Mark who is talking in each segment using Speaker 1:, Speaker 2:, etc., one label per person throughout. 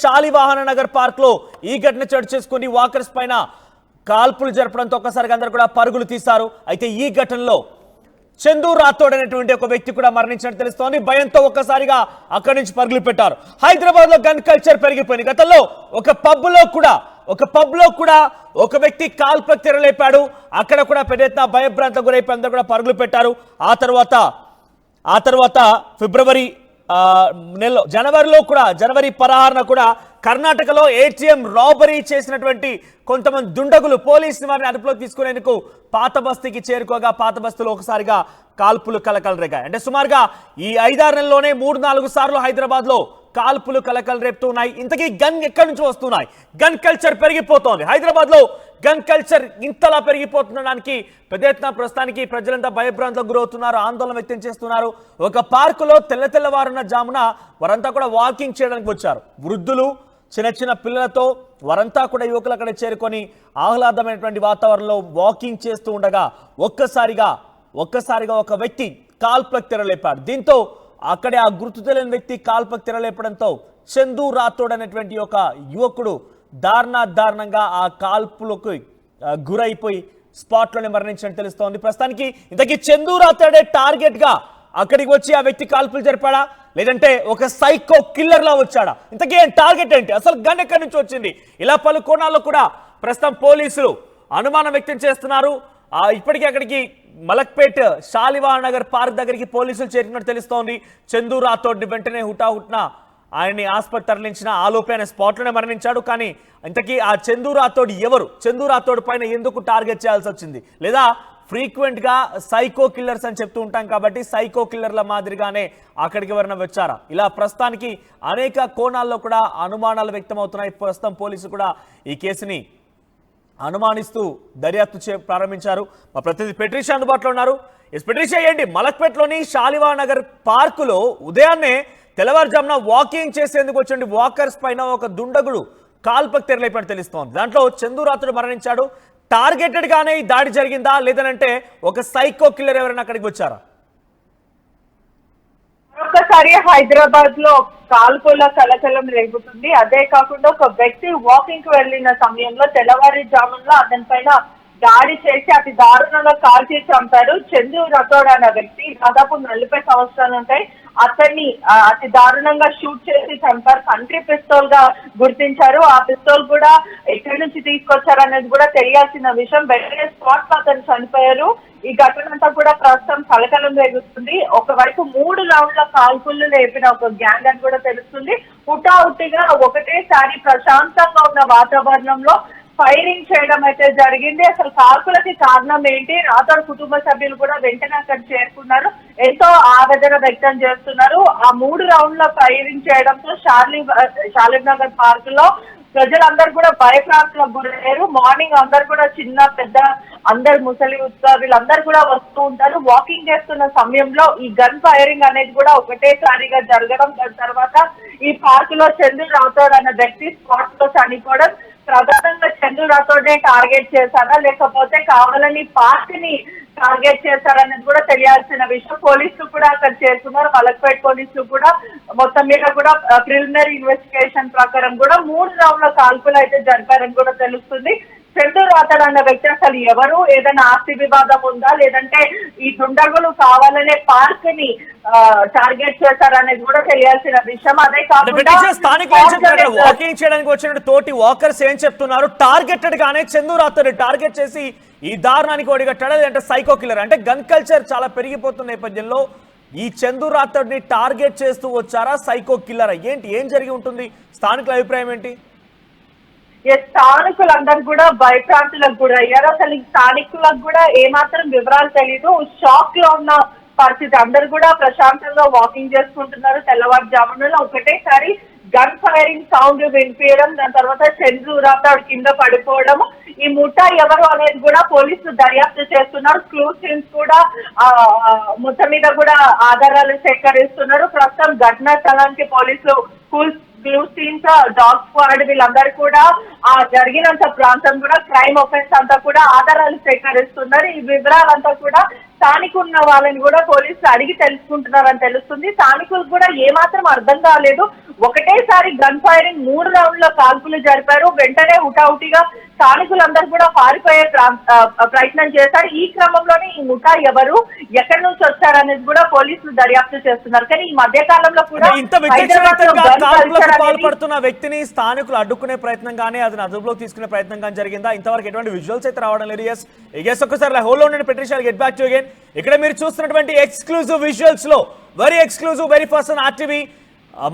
Speaker 1: Shalivahana Nagar park లో ఈ ఘటన చోటు చేసుకుని వాకర్స్ పైన కాల్పులు జరపడంతో ఒక్కసారిగా అందరూ కూడా పరుగులు తీశారు. అయితే ఈ ఘటనలో చందు రాథోడ్ అనేటువంటి ఒక వ్యక్తి కూడా మరణించినట్టు తెలుస్తోంది. భయంతో ఒక్కసారిగా అక్కడి నుంచి పరుగులు పెట్టారు. హైదరాబాద్ లో గన్ కల్చర్ పెరిగిపోయింది. గతంలో ఒక పబ్ లో కూడా ఒక వ్యక్తి కాల్పులకు తెరలేపాడు. అక్కడ కూడా పెద్ద ఎత్తున భయభ్రాంతకు గురైపోయి అందరూ కూడా పరుగులు పెట్టారు. ఆ తర్వాత ఫిబ్రవరి నెలలో జనవరి 16న కూడా కర్ణాటకలో ఏటీఎం రాబరీ చేసినటువంటి కొంతమంది దుండగులు పోలీసు వారిని అదుపులోకి తీసుకునేందుకు పాత బస్తీకి చేరుకోగా పాత బస్తీలో ఒకసారిగా కాల్పులు కలకలు రేగాయి. అంటే సుమారుగా ఈ 5-6 నెలల్లోనే 3-4 సార్లు హైదరాబాద్ లో కాల్పులు కలకలు రేపుతున్నాయి. ఇంతకీ గన్ ఎక్కడి నుంచి వస్తున్నాయి? గన్ కల్చర్ పెరిగిపోతోంది. హైదరాబాద్ లో గన్ కల్చర్ ఇంతలా పెరిగిపోతుండడానికి పెద్ద ఎత్తున ప్రస్తుతానికి ప్రజలంతా భయభ్రాంతులకు గురవుతున్నారు, ఆందోళన వ్యక్తం చేస్తున్నారు. ఒక పార్కులో తెల్లవారున్న జామున వారంతా కూడా వాకింగ్ చేయడానికి వచ్చారు. వృద్ధులు, చిన్న పిల్లలతో వారంతా కూడా యువకులు అక్కడ చేరుకొని ఆహ్లాదమైనటువంటి వాతావరణంలో వాకింగ్ చేస్తూ ఉండగా ఒక్కసారిగా ఒక వ్యక్తి కాల్పులకు తెరలేపాడు. దీంతో అక్కడే ఆ గుర్తు తెలియని వ్యక్తి కాల్పులకు తెరలేపడంతో చందు రాథోడ్ అనేటువంటి ఒక యువకుడు దారుణంగా ఆ కాల్పులకు గురైపోయి స్పాట్లోనే మరణించినట్టు తెలుస్తోంది. ప్రస్తుతానికి ఇంతకీ చందు రాథోడే టార్గెట్ గా అక్కడికి వచ్చి ఆ వ్యక్తి కాల్పులు జరిపాడా, లేదంటే ఒక సైకో కిల్లర్ లా వచ్చాడా? ఇంతకీ టార్గెట్ ఏంటి? అసలు గన్ ఎక్కడి నుంచి వచ్చింది? ఇలా పలు కోణాల్లో కూడా ప్రస్తుతం పోలీసులు అనుమానం వ్యక్తం చేస్తున్నారు. ఇప్పటికీ అక్కడికి మలక్పేట్ శాలివాహన నగర్ పార్క్ దగ్గరికి పోలీసులు చేరినట్టు తెలుస్తోంది. చందు రాథోడ్ వెంటనే హుటాహుట్న ఆయన్ని ఆసుపత్రి తరలించిన ఆలోపే ఆయన స్పాట్లోనే మరణించాడు. కానీ ఇంతకీ ఆ చందు రాథోడ్ ఎవరు? చందు రాథోడ్ పైన ఎందుకు టార్గెట్ చేయాల్సి వచ్చింది? లేదా ఫ్రీక్వెంట్ గా సైకో కిల్లర్స్ అని చెప్తూ ఉంటాం కాబట్టి సైకో కిల్లర్ల మాదిరిగానే అక్కడికి ఎవరైనా వచ్చారా? ఇలా ప్రస్తుతానికి అనేక కోణాల్లో కూడా అనుమానాలు వ్యక్తమవుతున్నాయి. ప్రస్తుతం పోలీసులు కూడా ఈ కేసుని అనుమానిస్తూ దర్యాప్తు ప్రారంభించారు. మా ప్రతినిధి పెట్రిషా అందుబాటులో ఉన్నారు. పెట్రిషా, ఏంటి మలక్పేట్లోని శాలివాహన నగర్ పార్కులో ఉదయాన్నే తెల్లవారుజామున వాకింగ్ చేసేందుకు వచ్చిన వాకర్స్ పైన ఒక దుండగుడు కాల్పులకు తెరలేపని తెలుస్తోంది. దాంట్లో చందు రాథోడ్ మరణించాడు. టార్గెటెడ్ గానే ఈ దాడి జరిగిందా, లేదనంటే ఒక సైకో కిల్లర్ ఎవరైనా అక్కడికి వచ్చారా?
Speaker 2: మరొకసారి హైదరాబాద్ లో కాల్పుల కలకలం రేగుతుంది. అదే కాకుండా ఒక వ్యక్తి వాకింగ్ కు వెళ్లిన సమయంలో తెల్లవారుజామున అతని పైన దాడి చేసి అతి దారుణంగా కాల్చి చంపారు. చందు రాథోడ్ అనే వ్యక్తి దాదాపు 40 సంవత్సరాలు ఉంటాయి. అతన్ని అతి దారుణంగా షూట్ చేసి చంపారు. కంట్రీ పిస్తోల్ గా గుర్తించారు. ఆ పిస్తోల్ కూడా ఎక్కడి నుంచి తీసుకొచ్చారు అనేది కూడా తెలియాల్సిన విషయం. వెంటనే స్పాట్ లో అతను చనిపోయారు. ఈ ఘటన అంతా కూడా ప్రస్తుతం కలకలం రేగుతుంది. ఒకవైపు 3 రౌండ్ల కాల్పులు లేపిన ఒక గ్యాంగ్ అని కూడా తెలుస్తుంది. హుటాహుటిగా ఒకటేసారి ప్రశాంతంగా ఉన్న వాతావరణంలో ఫైరింగ్ చేయడం అయితే జరిగింది. అసలు కాల్పులకి కారణం ఏంటి? రాథోడ్ కుటుంబ సభ్యులు కూడా వెంటనే అక్కడ చేరుకున్నారు. ఎంతో ఆవేదన వ్యక్తం చేస్తున్నారు. ఆ 3 రౌండ్ల ఫైరింగ్ చేయడంతో శాలివ్ నగర్ పార్క్ లో ప్రజలందరూ కూడా భయప్రాంతులకు గురయ్యారు. మార్నింగ్ అందరు కూడా చిన్న పెద్ద అందరు ముసలి వీళ్ళందరూ కూడా వస్తూ ఉంటారు. వాకింగ్ చేస్తున్న సమయంలో ఈ గన్ ఫైరింగ్ అనేది కూడా ఒకటేసారిగా జరగడం, దాని తర్వాత ఈ పార్క్ లో చందు రాథోడ్ అనే వ్యక్తి స్పాట్ లో చనిపోవడం. ప్రధానంగా చందు రాథోడ్నే టార్గెట్ చేశారా, లేకపోతే కావాలని పార్క్ ని టార్గెట్ చేశారనేది కూడా తెలియాల్సిన విషయం. పోలీసులు కూడా అక్కడ చేరుకున్నారు. మలక్పేట్ పోలీసులు కూడా మొత్తం మీద కూడా ప్రిలిమినరీ ఇన్వెస్టిగేషన్ ప్రకారం కూడా 3 రౌండ్ల కాల్పులు అయితే జరిపారని కూడా తెలుస్తుంది. చందు రాథోడ్ అన్న వ్యక్తి అసలు ఎవరు, ఏదైనా ఆస్తి వివాదం ఉందా, లేదంటే ఈ దుండగులు కావాలనే పార్క్ ని టార్గెట్ చేశారనేది కూడా తెలియాల్సిన విషయం. అదే కాకుండా
Speaker 1: వాకింగ్ చేయడానికి వచ్చిన తోటి వాకర్స్ ఏం చెప్తున్నారు? టార్గెటెడ్ గానే చందు రాథోడ్ టార్గెట్ చేసి ఈ దారుణానికి ఒడిగట్టాడు, అంటే సైకో కిల్లర్. అంటే గన్ కల్చర్ చాలా పెరిగిపోతున్న నేపథ్యంలో ఈ చందు రాథోడ్ ని టార్గెట్ చేస్తూ వచ్చారా, సైకో కిల్లర్? ఏం జరిగి ఉంటుంది? స్థానికుల అభిప్రాయం ఏంటి?
Speaker 2: స్థానికులందరూ కూడా భయప్రాంతులకు గురయ్యారు. అసలు ఈ స్థానికులకు కూడా ఏమాత్రం వివరాలు తెలీదు. షాక్ లో ఉన్న పరిస్థితి. అందరు కూడా ప్రశాంతంగా వాకింగ్ చేసుకుంటున్నారు. తెల్లవారుజామున ఒకటేసారి గన్ ఫైరింగ్ సౌండ్ వినిపించడం, దాని తర్వాత చందు రాథోడ్ కింద పడిపోవడం. ఈ ముఠా ఎవరు అనేది కూడా పోలీసులు దర్యాప్తు చేస్తున్నారు. క్లూ సీన్స్ కూడా మొత్తం మీద కూడా ఆధారాలు సేకరిస్తున్నారు. ప్రస్తుతం ఘటనా స్థలానికి పోలీసులు క్లూ సీన్స్, డాగ్ స్క్వాడ్ వీళ్ళందరూ కూడా ఆ జరిగినంత ప్రాంతం కూడా క్రైమ్ ఆఫెన్స్ అంతా కూడా ఆధారాలు సేకరిస్తున్నారు. ఈ వివరాలంతా కూడా స్థానికున్న వాళ్ళని కూడా పోలీసులు అడిగి తెలుసుకుంటున్నారని తెలుస్తుంది. స్థానికులకు కూడా ఏమాత్రం అర్థం కాలేదు. ఒకటేసారి గన్ ఫైరింగ్ 3 రౌండ్ల కాల్పులు జరిపారు. వెంటనే హుటాహుటిగా స్థానికులందరూ కూడా పారిపోయే ప్రయత్నం చేశారు. ఈ క్రమంలోనే ఈ ముఠా ఎవరు, ఎక్కడి నుంచి వచ్చారనేది కూడా పోలీసులు దర్యాప్తు చేస్తున్నారు. కానీ ఈ మధ్య కాలంలో కూడా
Speaker 1: ఇంత పాల్పడుతున్న వ్యక్తిని స్థానికులు అడ్డుకునే ప్రయత్నం కానీ అది అదుపులోకి తీసుకునే ప్రయత్నం కానీ జరిగిందా? ఇంతవరకు ఎటువంటి విజువల్స్ అయితే రావడం లేదు. ఎస్ ఒక్కసారి హోల్లో ఉండే పెట్రిషా గెట్ బ్యాక్ టు అగైన్. ఇక్కడ మీరు చూస్తున్నటువంటి ఎక్స్క్లూజివ్ విజువల్స్ లో very exclusive very first RTV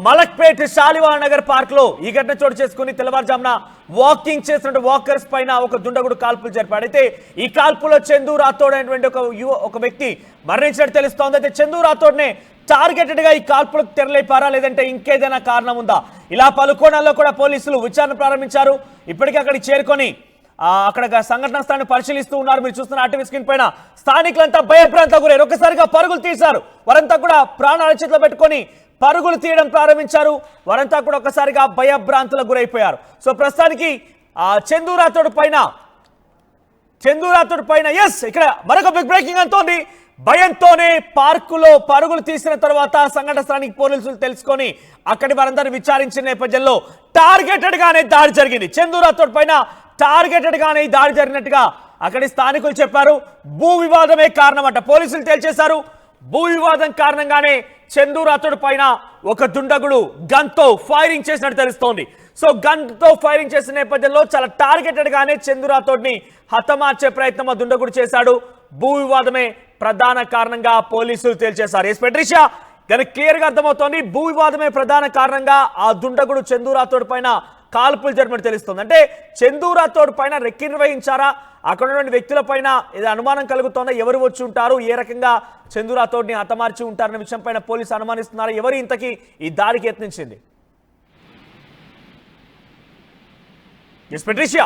Speaker 1: Malakpet Shalivan Nagar park లో ఈ ఘటన చోటు చేసుకుని తెల్లవారుజామున వాకింగ్ చేస్తున్న వాకర్స్ పైన ఒక దుండగుడు కాల్పులు జరిపాడు. అయితే ఈ కాల్పులో చందు రాథోడ్ అనేటువంటి ఒక వ్యక్తి మరణించినట్టు తెలుస్తోంది. అయితే చందు రాథోడ్ నే టార్గెటెడ్ గా ఈ కాల్పులకు తెరలేపారా, లేదంటే ఇంకేదైనా కారణం ఉందా? ఇలా పలు కోణాల్లో కూడా పోలీసులు విచారణ ప్రారంభించారు. ఇప్పటికే అక్కడికి చేరుకొని అక్కడ సంఘటనా స్థానాన్ని పరిశీలిస్తూ ఉన్నారు. మీరు చూస్తున్న ఆర్టీవీ స్క్రీన్ పైన స్థానికులంతా భయభ్రాంతకు గురయ్యారు. ఒక్కసారిగా పరుగులు తీశారు. వారంతా కూడా ప్రాణాల చేతిలో పెట్టుకొని పరుగులు తీయడం ప్రారంభించారు. వారంతా కూడా ఒక్కసారిగా భయభ్రాంతులకు గురైపోయారు. సో ప్రస్తుతానికి చందు రాథోడ్ పైన ఎస్ ఇక్కడ మరొక బిగ్ బ్రేకింగ్ అంతోంది. భయంతోనే పార్కులో పరుగులు తీసిన తర్వాత సంఘటన స్థానానికి పోలీసులు తెలుసుకొని అక్కడి వారందరినీ విచారించిన నేపథ్యంలో టార్గెటెడ్ గానే దాడి జరిగింది. చందు రాథోడ్ పైన టార్గెటెడ్ గానే దాడి జరిగినట్టుగా అక్కడి స్థానికులు చెప్పారు. భూ వివాదమే కారణమట పోలీసులు తేల్చేశారు. భూ వివాదం కారణంగానే చందు రాథోడ్ పైన ఒక దుండగుడు గన్ తో ఫైరింగ్ చేసినట్టు తెలుస్తోంది. సో గన్ తో ఫైరింగ్ చేసిన నేపథ్యంలో చాలా టార్గెటెడ్ గానే చందు రాథోడ్ ని హతమార్చే ప్రయత్నం ఆ దుండగుడు చేశాడు. భూ వివాదమే ప్రధాన కారణంగా పోలీసులు తేల్చేశారు. ఎస్ పెట్రిషా దానికి క్లియర్ గా అర్థమవుతోంది. భూ వివాదమే ప్రధాన కారణంగా ఆ దుండగుడు చందు రాథోడ్ పైన కాల్పులు జరిపినట్టు తెలుస్తుంది. అంటే చందు రాథోడ్ పైన రెక్కి నిర్వహించారా, అక్కడ ఉన్నటువంటి వ్యక్తుల పైన ఏదో అనుమానం కలుగుతోందా, ఎవరు వచ్చి ఉంటారు, ఏ రకంగా చందు రాథోడ్ ని హతమార్చి ఉంటారనే విషయం పైన పోలీసు అనుమానిస్తున్నారు. ఎవరు ఇంతకీ ఈ దాడికి యత్నించింది? Yes Patricia.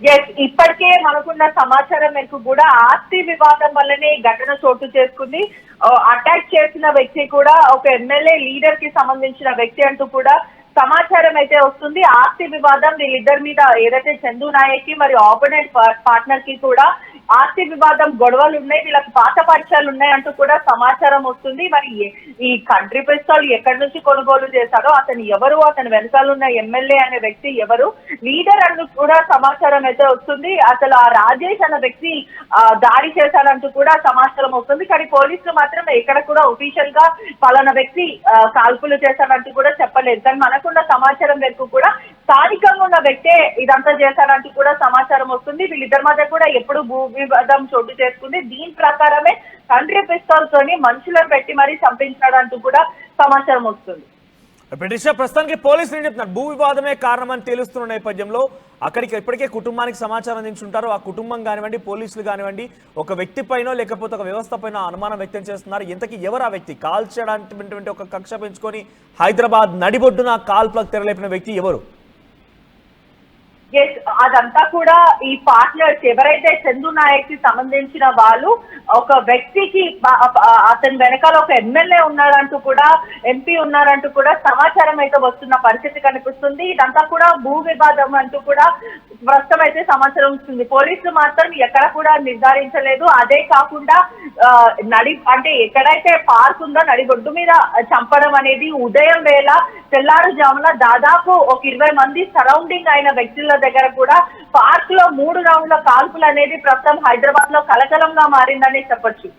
Speaker 2: ఎస్ ఇప్పటికే మనకున్న సమాచారం మేరకు కూడా ఆస్తి వివాదం వల్లనే ఈ ఘటన చోటు చేసుకుంది. అటాక్ చేసిన వ్యక్తి కూడా ఒక ఎమ్మెల్యే లీడర్ కి సంబంధించిన వ్యక్తి అంటూ కూడా సమాచారం అయితే వస్తుంది. ఆస్తి వివాదం వీళ్ళిద్దరి మీద ఏదైతే చందు నాయక్ కి మరియు ఆపోనెంట్ పార్ట్నర్ కి కూడా ఆస్తి వివాదం గొడవలు ఉన్నాయి, వీళ్ళకి పాత పరిచయాలు ఉన్నాయంటూ కూడా సమాచారం వస్తుంది. మరి ఈ కంట్రీ పిస్టల్ ఎక్కడి నుంచి కొనుగోలు చేశారో, అతను ఎవరు, అతని వెనకాల ఉన్న ఎమ్మెల్యే అనే వ్యక్తి ఎవరు, లీడర్ అంటూ కూడా సమాచారం అయితే వస్తుంది. అసలు ఆ రాజేష్ అనే వ్యక్తి దాడి చేశాడంటూ కూడా సమాచారం వస్తుంది. కానీ పోలీసులు మాత్రం ఎక్కడ కూడా ఒఫీషియల్ గా పలానా వ్యక్తి కాల్పులు చేశాడంటూ కూడా చెప్పలేదు. కానీ మనకున్న సమాచారం మేరకు కూడా స్థానికంగా ఉన్న వ్యక్తే ఇదంతా చేశాడంటూ కూడా సమాచారం వస్తుంది. వీళ్ళిద్దరి మధ్య కూడా ఎప్పుడు భూ వివాదం చోటు చేసుకుంది. దీని ప్రకారమే కంట్రీ పిస్టల్ తోని మనుషులను పెట్టి మరీ చంపించాడంటూ కూడా సమాచారం వస్తుంది.
Speaker 1: ప్రస్తుతానికి పోలీసులు ఏం చెప్తున్నారు? భూ వివాదమే కారణమని తెలుస్తున్న నేపథ్యంలో అక్కడికి ఇప్పటికే కుటుంబానికి సమాచారం అందించుంటారు. ఆ కుటుంబం కానివ్వండి, పోలీసులు కానివ్వండి, ఒక వ్యక్తి పైన లేకపోతే ఒక వ్యవస్థ పైన అనుమానం వ్యక్తం చేస్తున్నారు. ఇంతకీ ఎవరు ఆ వ్యక్తి? కాల్చడానికి ఒక కక్ష పెంచుకొని హైదరాబాద్ నడిబొడ్డున కాల్పులకు తెరలేపిన వ్యక్తి ఎవరు?
Speaker 2: ఎస్ అదంతా కూడా ఈ పార్ట్నర్స్ ఎవరైతే చందు నాయక్ కి సంబంధించిన వాళ్ళు ఒక వ్యక్తికి అతని వెనకాల ఒక ఎమ్మెల్యే ఉన్నారంటూ కూడా, ఎంపీ ఉన్నారంటూ కూడా సమాచారం అయితే వస్తున్న పరిస్థితి కనిపిస్తుంది. ఇదంతా కూడా భూ వివాదం అంటూ కూడా ప్రస్తుతం అయితే సమాచారం వస్తుంది. పోలీసులు మాత్రం ఎక్కడ కూడా నిర్ధారించలేదు. అదే కాకుండా అంటే ఎక్కడైతే పార్క్ ఉందో నడిబొడ్డు మీద చంపడం అనేది ఉదయం వేళ తెల్లారుజామున దాదాపు ఒక 20 మంది సరౌండింగ్ అయిన వ్యక్తుల దగ్గర కూడా పార్క్ లో 3 రౌండ్ల కాల్పులు అనేది ప్రస్తుతం హైదరాబాద్ లో కలకలంగా మారిందని చెప్పొచ్చు.